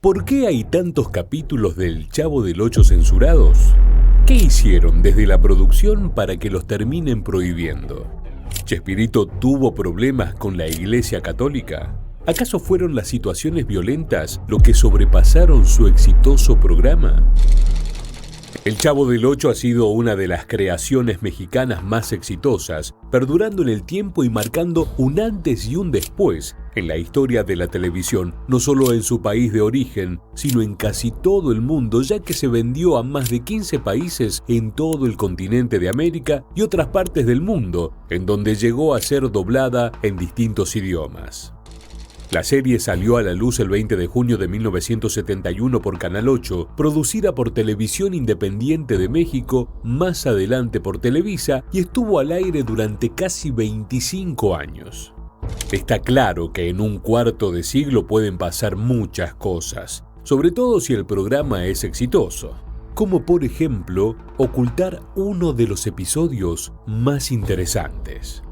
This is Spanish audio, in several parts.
¿Por qué hay tantos capítulos del Chavo del Ocho censurados? ¿Qué hicieron desde la producción para que los terminen prohibiendo? ¿Chespirito tuvo problemas con la Iglesia Católica? ¿Acaso fueron las situaciones violentas lo que sobrepasaron su exitoso programa? El Chavo del Ocho ha sido una de las creaciones mexicanas más exitosas, perdurando en el tiempo y marcando un antes y un después en la historia de la televisión, no solo en su país de origen, sino en casi todo el mundo, ya que se vendió a más de 15 países en todo el continente de América y otras partes del mundo, en donde llegó a ser doblada en distintos idiomas. La serie salió a la luz el 20 de junio de 1971 por Canal 8, producida por Televisión Independiente de México, más adelante por Televisa, y estuvo al aire durante casi 25 años. Está claro que en un cuarto de siglo pueden pasar muchas cosas, sobre todo si el programa es exitoso, como por ejemplo ocultar uno de los episodios más interesantes.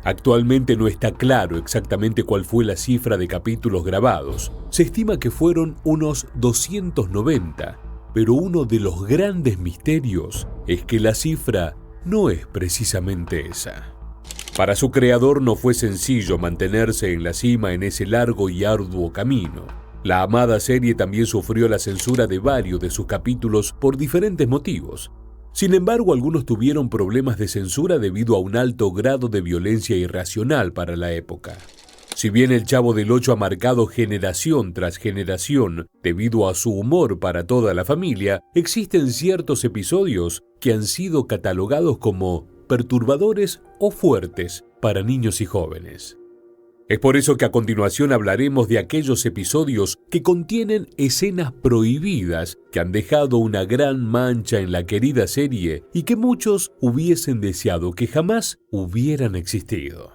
Actualmente no está claro exactamente cuál fue la cifra de capítulos grabados. Se estima que fueron unos 290, pero uno de los grandes misterios es que la cifra no es precisamente esa. Para su creador no fue sencillo mantenerse en la cima en ese largo y arduo camino. La amada serie también sufrió la censura de varios de sus capítulos por diferentes motivos. Sin embargo, algunos tuvieron problemas de censura debido a un alto grado de violencia irracional para la época. Si bien el Chavo del Ocho ha marcado generación tras generación debido a su humor para toda la familia, existen ciertos episodios que han sido catalogados como perturbadores o fuertes para niños y jóvenes. Es por eso que a continuación hablaremos de aquellos episodios que contienen escenas prohibidas que han dejado una gran mancha en la querida serie y que muchos hubiesen deseado que jamás hubieran existido.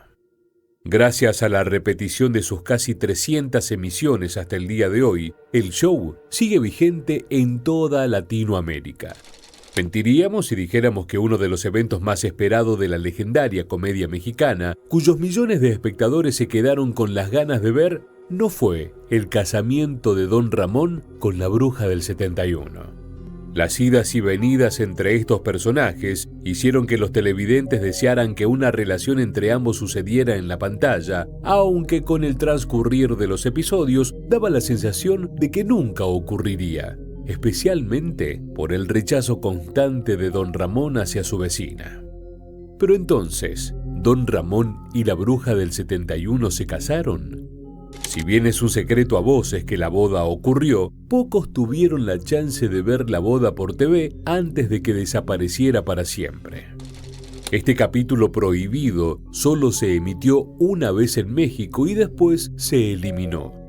Gracias a la repetición de sus casi 300 emisiones hasta el día de hoy, el show sigue vigente en toda Latinoamérica. Mentiríamos si dijéramos que uno de los eventos más esperados de la legendaria comedia mexicana, cuyos millones de espectadores se quedaron con las ganas de ver, no fue el casamiento de Don Ramón con la bruja del 71. Las idas y venidas entre estos personajes hicieron que los televidentes desearan que una relación entre ambos sucediera en la pantalla, aunque con el transcurrir de los episodios daba la sensación de que nunca ocurriría, especialmente por el rechazo constante de Don Ramón hacia su vecina. Pero entonces, ¿Don Ramón y la bruja del 71 se casaron? Si bien es un secreto a voces que la boda ocurrió, pocos tuvieron la chance de ver la boda por TV antes de que desapareciera para siempre. Este capítulo prohibido solo se emitió una vez en México y después se eliminó.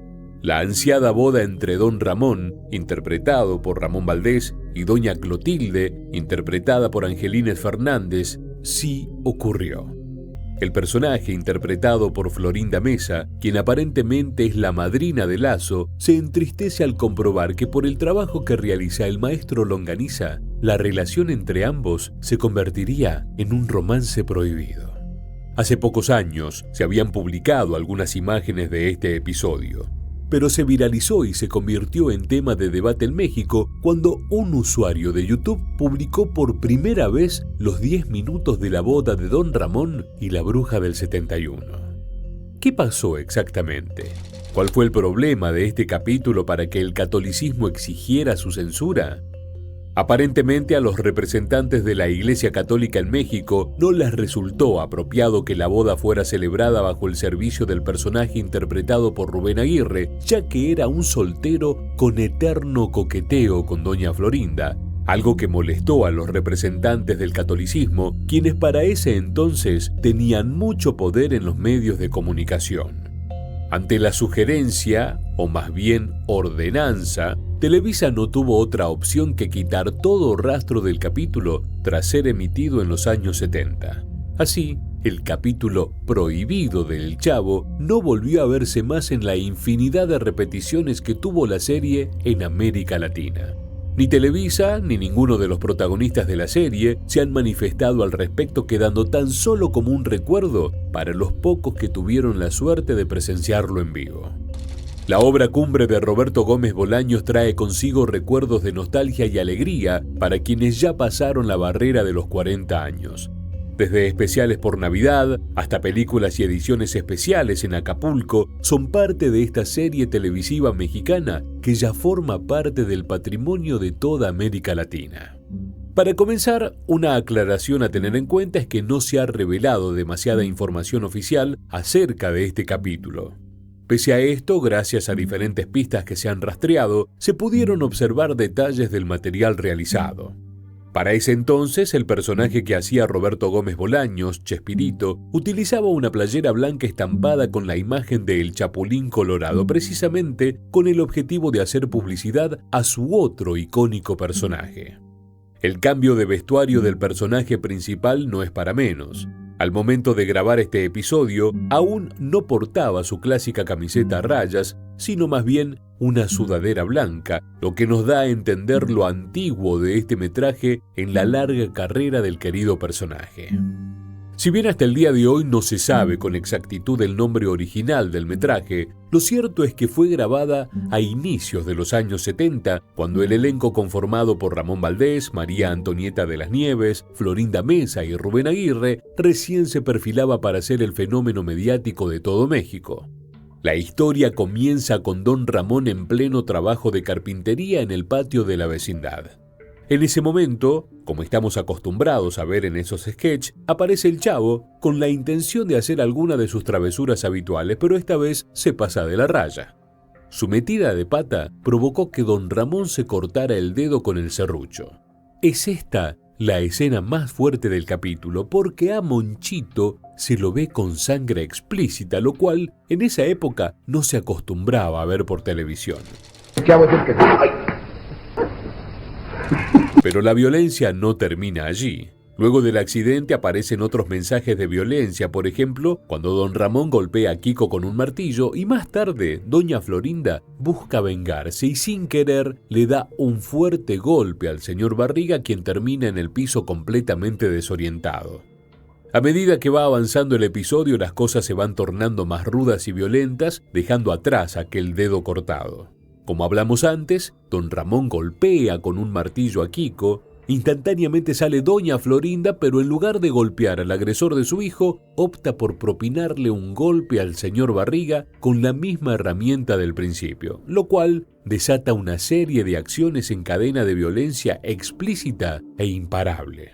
La ansiada boda entre Don Ramón, interpretado por Ramón Valdés, y Doña Clotilde, interpretada por Angelines Fernández, sí ocurrió. El personaje interpretado por Florinda Mesa, quien aparentemente es la madrina de Lazo, se entristece al comprobar que por el trabajo que realiza el maestro Longaniza, la relación entre ambos se convertiría en un romance prohibido. Hace pocos años se habían publicado algunas imágenes de este episodio, pero se viralizó y se convirtió en tema de debate en México cuando un usuario de YouTube publicó por primera vez los 10 minutos de la boda de Don Ramón y la bruja del 71. ¿Qué pasó exactamente? ¿Cuál fue el problema de este capítulo para que el catolicismo exigiera su censura? Aparentemente a los representantes de la Iglesia Católica en México no les resultó apropiado que la boda fuera celebrada bajo el servicio del personaje interpretado por Rubén Aguirre, ya que era un soltero con eterno coqueteo con doña Florinda, algo que molestó a los representantes del catolicismo, quienes para ese entonces tenían mucho poder en los medios de comunicación. Ante la sugerencia, o más bien ordenanza, Televisa no tuvo otra opción que quitar todo rastro del capítulo tras ser emitido en los años 70. Así, el capítulo prohibido del Chavo no volvió a verse más en la infinidad de repeticiones que tuvo la serie en América Latina. Ni Televisa ni ninguno de los protagonistas de la serie se han manifestado al respecto, quedando tan solo como un recuerdo para los pocos que tuvieron la suerte de presenciarlo en vivo. La obra cumbre de Roberto Gómez Bolaños trae consigo recuerdos de nostalgia y alegría para quienes ya pasaron la barrera de los 40 años. Desde especiales por Navidad hasta películas y ediciones especiales en Acapulco son parte de esta serie televisiva mexicana que ya forma parte del patrimonio de toda América Latina. Para comenzar, una aclaración a tener en cuenta es que no se ha revelado demasiada información oficial acerca de este capítulo. Pese a esto, gracias a diferentes pistas que se han rastreado, se pudieron observar detalles del material realizado. Para ese entonces, el personaje que hacía Roberto Gómez Bolaños, Chespirito, utilizaba una playera blanca estampada con la imagen de El Chapulín Colorado, precisamente con el objetivo de hacer publicidad a su otro icónico personaje. El cambio de vestuario del personaje principal no es para menos. Al momento de grabar este episodio, aún no portaba su clásica camiseta a rayas, sino más bien una sudadera blanca, lo que nos da a entender lo antiguo de este metraje en la larga carrera del querido personaje. Si bien hasta el día de hoy no se sabe con exactitud el nombre original del metraje, lo cierto es que fue grabada a inicios de los años 70, cuando el elenco conformado por Ramón Valdés, María Antonieta de las Nieves, Florinda Mesa y Rubén Aguirre recién se perfilaba para ser el fenómeno mediático de todo México. La historia comienza con Don Ramón en pleno trabajo de carpintería en el patio de la vecindad. En ese momento, como estamos acostumbrados a ver en esos sketches, aparece el Chavo con la intención de hacer alguna de sus travesuras habituales, pero esta vez se pasa de la raya. Su metida de pata provocó que Don Ramón se cortara el dedo con el serrucho. Es esta la escena más fuerte del capítulo porque a Monchito se lo ve con sangre explícita, lo cual en esa época no se acostumbraba a ver por televisión. Pero la violencia no termina allí. Luego del accidente aparecen otros mensajes de violencia, por ejemplo, cuando Don Ramón golpea a Kiko con un martillo y más tarde Doña Florinda busca vengarse y sin querer le da un fuerte golpe al señor Barriga, quien termina en el piso completamente desorientado. A medida que va avanzando el episodio, las cosas se van tornando más rudas y violentas, dejando atrás aquel dedo cortado. Como hablamos antes, Don Ramón golpea con un martillo a Kiko. Instantáneamente sale Doña Florinda, pero en lugar de golpear al agresor de su hijo, opta por propinarle un golpe al señor Barriga con la misma herramienta del principio, lo cual desata una serie de acciones en cadena de violencia explícita e imparable.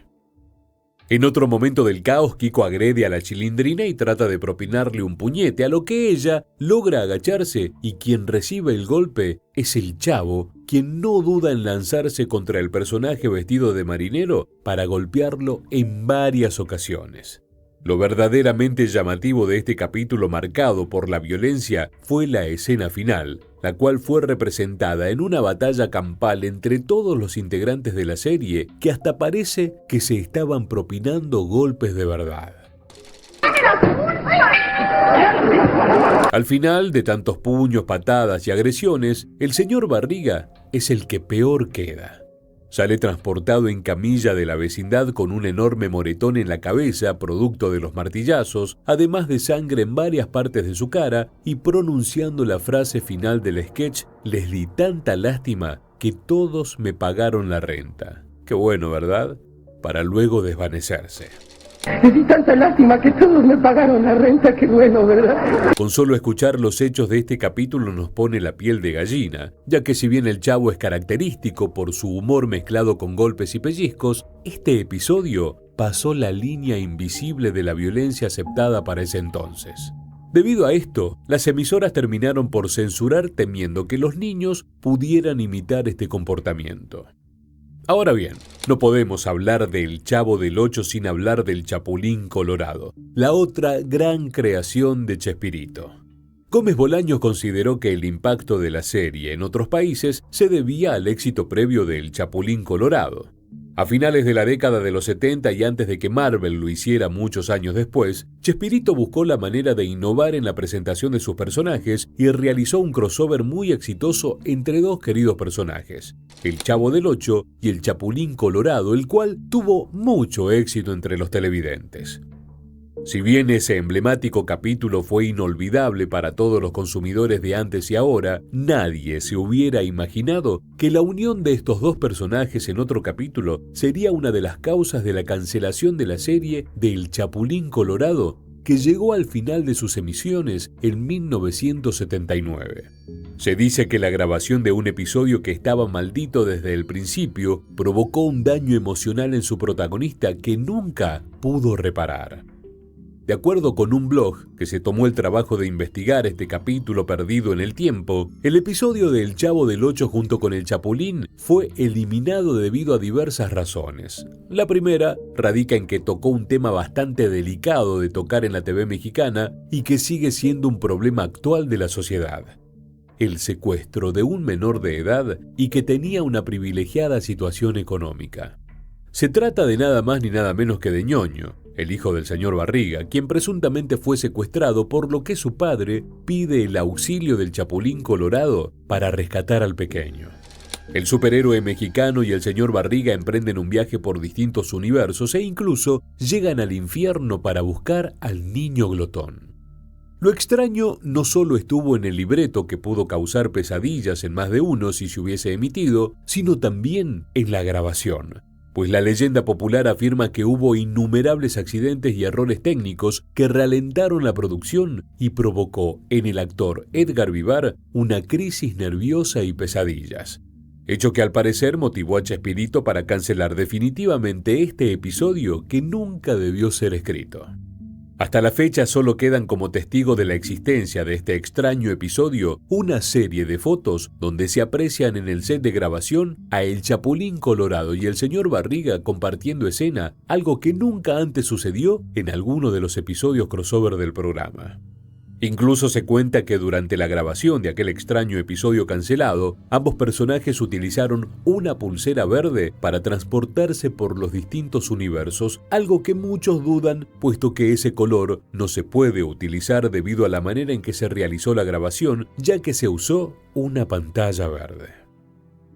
En otro momento del caos, Kiko agrede a la Chilindrina y trata de propinarle un puñete, a lo que ella logra agacharse y quien recibe el golpe es el Chavo, quien no duda en lanzarse contra el personaje vestido de marinero para golpearlo en varias ocasiones. Lo verdaderamente llamativo de este capítulo marcado por la violencia fue la escena final, la cual fue representada en una batalla campal entre todos los integrantes de la serie, que hasta parece que se estaban propinando golpes de verdad. Al final de tantos puños, patadas y agresiones, el señor Barriga es el que peor queda. Sale transportado en camilla de la vecindad con un enorme moretón en la cabeza, producto de los martillazos, además de sangre en varias partes de su cara, y pronunciando la frase final del sketch: "Les di tanta lástima que todos me pagaron la renta". Qué bueno, ¿verdad? Para luego desvanecerse. Les di tanta lástima que todos me pagaron la renta, qué bueno, ¿verdad? Con solo escuchar los hechos de este capítulo nos pone la piel de gallina, ya que si bien el Chavo es característico por su humor mezclado con golpes y pellizcos, este episodio pasó la línea invisible de la violencia aceptada para ese entonces. Debido a esto, las emisoras terminaron por censurar temiendo que los niños pudieran imitar este comportamiento. Ahora bien, no podemos hablar del Chavo del Ocho sin hablar del Chapulín Colorado, la otra gran creación de Chespirito. Gómez Bolaños consideró que el impacto de la serie en otros países se debía al éxito previo del Chapulín Colorado. A finales de la década de los 70 y antes de que Marvel lo hiciera muchos años después, Chespirito buscó la manera de innovar en la presentación de sus personajes y realizó un crossover muy exitoso entre dos queridos personajes, el Chavo del Ocho y el Chapulín Colorado, el cual tuvo mucho éxito entre los televidentes. Si bien ese emblemático capítulo fue inolvidable para todos los consumidores de antes y ahora, nadie se hubiera imaginado que la unión de estos dos personajes en otro capítulo sería una de las causas de la cancelación de la serie del Chapulín Colorado, que llegó al final de sus emisiones en 1979. Se dice que la grabación de un episodio que estaba maldito desde el principio provocó un daño emocional en su protagonista que nunca pudo reparar. De acuerdo con un blog que se tomó el trabajo de investigar este capítulo perdido en el tiempo, el episodio del Chavo del Ocho junto con el Chapulín fue eliminado debido a diversas razones. La primera radica en que tocó un tema bastante delicado de tocar en la TV mexicana y que sigue siendo un problema actual de la sociedad: el secuestro de un menor de edad y que tenía una privilegiada situación económica. Se trata de nada más ni nada menos que de Ñoño, el hijo del señor Barriga, quien presuntamente fue secuestrado, por lo que su padre pide el auxilio del Chapulín Colorado para rescatar al pequeño. El superhéroe mexicano y el señor Barriga emprenden un viaje por distintos universos e incluso llegan al infierno para buscar al niño glotón. Lo extraño no solo estuvo en el libreto, que pudo causar pesadillas en más de uno si se hubiese emitido, sino también en la grabación, pues la leyenda popular afirma que hubo innumerables accidentes y errores técnicos que ralentaron la producción y provocó en el actor Edgar Vivar una crisis nerviosa y pesadillas, hecho que al parecer motivó a Chespirito para cancelar definitivamente este episodio que nunca debió ser escrito. Hasta la fecha solo quedan como testigo de la existencia de este extraño episodio una serie de fotos donde se aprecian en el set de grabación a el Chapulín Colorado y el señor Barriga compartiendo escena, algo que nunca antes sucedió en alguno de los episodios crossover del programa. Incluso se cuenta que durante la grabación de aquel extraño episodio cancelado, ambos personajes utilizaron una pulsera verde para transportarse por los distintos universos, algo que muchos dudan, puesto que ese color no se puede utilizar debido a la manera en que se realizó la grabación, ya que se usó una pantalla verde.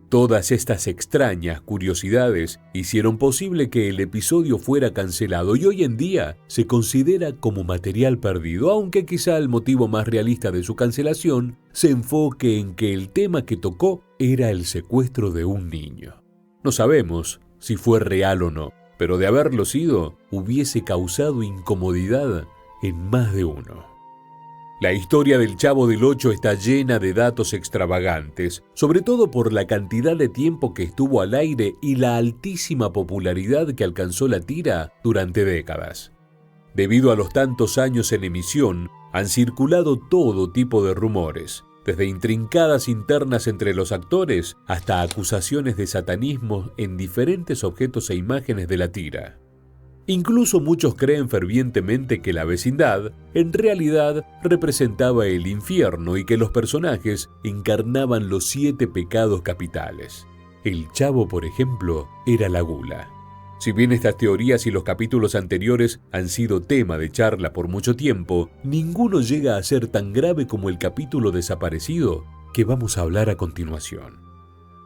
Todas estas extrañas curiosidades hicieron posible que el episodio fuera cancelado y hoy en día se considera como material perdido, aunque quizá el motivo más realista de su cancelación se enfoque en que el tema que tocó era el secuestro de un niño. No sabemos si fue real o no, pero de haberlo sido, hubiese causado incomodidad en más de uno. La historia del Chavo del Ocho está llena de datos extravagantes, sobre todo por la cantidad de tiempo que estuvo al aire y la altísima popularidad que alcanzó la tira durante décadas. Debido a los tantos años en emisión, han circulado todo tipo de rumores, desde intrincadas internas entre los actores hasta acusaciones de satanismo en diferentes objetos e imágenes de la tira. Incluso muchos creen fervientemente que la vecindad en realidad representaba el infierno y que los personajes encarnaban los 7 pecados capitales. El Chavo, por ejemplo, era la gula. Si bien estas teorías y los capítulos anteriores han sido tema de charla por mucho tiempo, ninguno llega a ser tan grave como el capítulo desaparecido que vamos a hablar a continuación.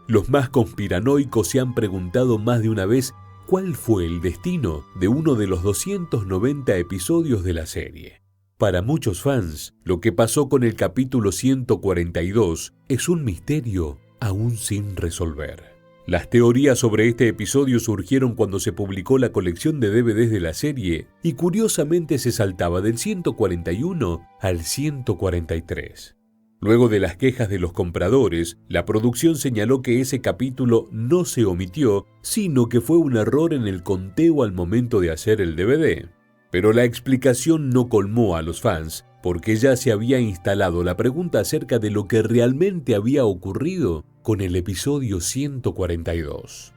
Los más conspiranoicos se han preguntado más de una vez ¿cuál fue el destino de uno de los 290 episodios de la serie? Para muchos fans, lo que pasó con el capítulo 142 es un misterio aún sin resolver. Las teorías sobre este episodio surgieron cuando se publicó la colección de DVDs de la serie y curiosamente se saltaba del 141 al 143. Luego de las quejas de los compradores, la producción señaló que ese capítulo no se omitió, sino que fue un error en el conteo al momento de hacer el DVD. Pero la explicación no colmó a los fans, porque ya se había instalado la pregunta acerca de lo que realmente había ocurrido con el episodio 142.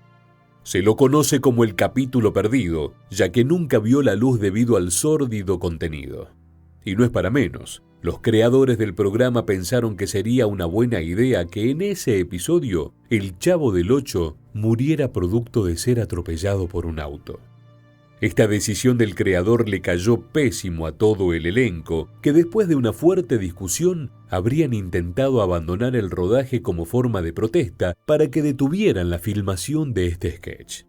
Se lo conoce como el capítulo perdido, ya que nunca vio la luz debido al sórdido contenido. Y no es para menos. Los creadores del programa pensaron que sería una buena idea que en ese episodio el Chavo del Ocho muriera producto de ser atropellado por un auto. Esta decisión del creador le cayó pésimo a todo el elenco, que después de una fuerte discusión habrían intentado abandonar el rodaje como forma de protesta para que detuvieran la filmación de este sketch.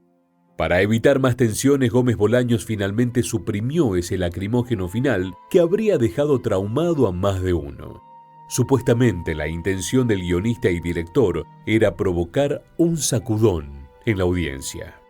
Para evitar más tensiones, Gómez Bolaños finalmente suprimió ese lacrimógeno final que habría dejado traumado a más de uno. Supuestamente la intención del guionista y director era provocar un sacudón en la audiencia.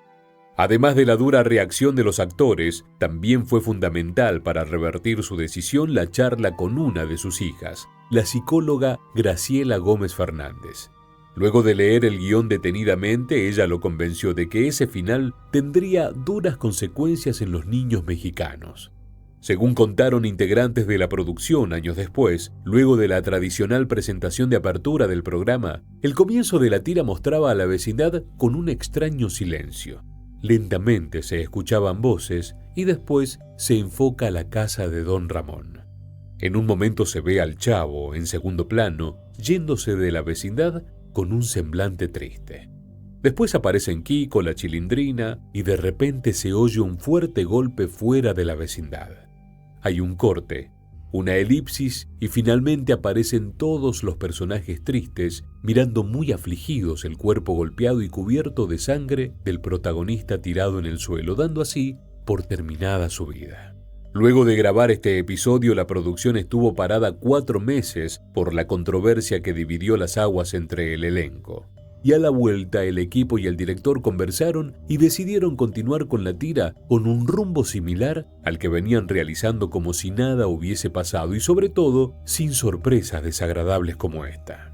Además de la dura reacción de los actores, también fue fundamental para revertir su decisión la charla con una de sus hijas, la psicóloga Graciela Gómez Fernández. Luego de leer el guión detenidamente, ella lo convenció de que ese final tendría duras consecuencias en los niños mexicanos. Según contaron integrantes de la producción años después, luego de la tradicional presentación de apertura del programa, el comienzo de la tira mostraba a la vecindad con un extraño silencio. Lentamente se escuchaban voces y después se enfoca a la casa de Don Ramón. En un momento se ve al Chavo, en segundo plano, yéndose de la vecindad con un semblante triste. Después aparecen Kiko, la Chilindrina, y de repente se oye un fuerte golpe fuera de la vecindad. Hay un corte, una elipsis y finalmente aparecen todos los personajes tristes mirando muy afligidos el cuerpo golpeado y cubierto de sangre del protagonista tirado en el suelo, dando así por terminada su vida. Luego de grabar este episodio, la producción estuvo parada 4 meses por la controversia que dividió las aguas entre el elenco. Y a la vuelta, el equipo y el director conversaron y decidieron continuar con la tira con un rumbo similar al que venían realizando como si nada hubiese pasado y sobre todo sin sorpresas desagradables como esta.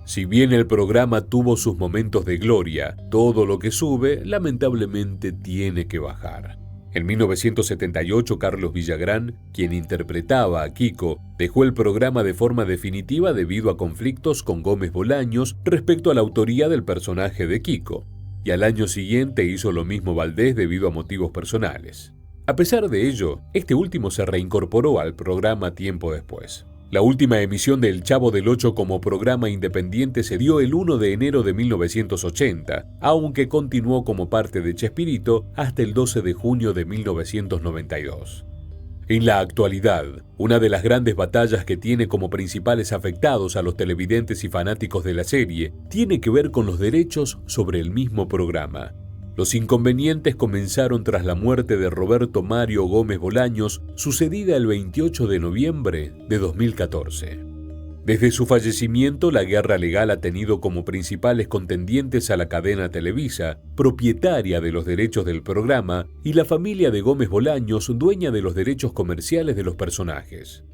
Si bien el programa tuvo sus momentos de gloria, todo lo que sube lamentablemente tiene que bajar. En 1978, Carlos Villagrán, quien interpretaba a Kiko, dejó el programa de forma definitiva debido a conflictos con Gómez Bolaños respecto a la autoría del personaje de Kiko, y al año siguiente hizo lo mismo Valdés debido a motivos personales. A pesar de ello, este último se reincorporó al programa tiempo después. La última emisión de El Chavo del Ocho como programa independiente se dio el 1 de enero de 1980, aunque continuó como parte de Chespirito hasta el 12 de junio de 1992. En la actualidad, una de las grandes batallas que tiene como principales afectados a los televidentes y fanáticos de la serie tiene que ver con los derechos sobre el mismo programa. Los inconvenientes comenzaron tras la muerte de Roberto Mario Gómez Bolaños, sucedida el 28 de noviembre de 2014. Desde su fallecimiento, la guerra legal ha tenido como principales contendientes a la cadena Televisa, propietaria de los derechos del programa, y la familia de Gómez Bolaños, dueña de los derechos comerciales de los personajes.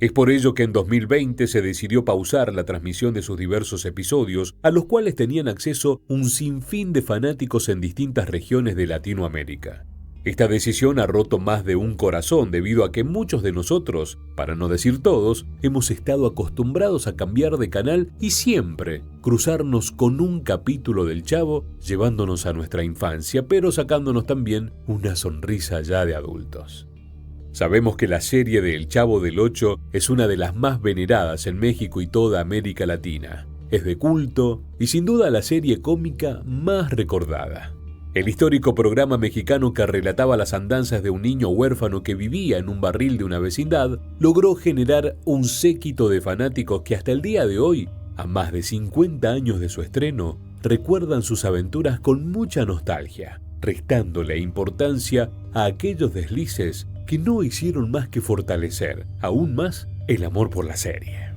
Es por ello que en 2020 se decidió pausar la transmisión de sus diversos episodios, a los cuales tenían acceso un sinfín de fanáticos en distintas regiones de Latinoamérica. Esta decisión ha roto más de un corazón debido a que muchos de nosotros, para no decir todos, hemos estado acostumbrados a cambiar de canal y siempre cruzarnos con un capítulo del Chavo, llevándonos a nuestra infancia, pero sacándonos también una sonrisa ya de adultos. Sabemos que la serie de El Chavo del Ocho es una de las más veneradas en México y toda América Latina. Es de culto y sin duda la serie cómica más recordada. El histórico programa mexicano que relataba las andanzas de un niño huérfano que vivía en un barril de una vecindad logró generar un séquito de fanáticos que hasta el día de hoy, a más de 50 años de su estreno, recuerdan sus aventuras con mucha nostalgia, restándole importancia a aquellos deslices que no hicieron más que fortalecer aún más el amor por la serie.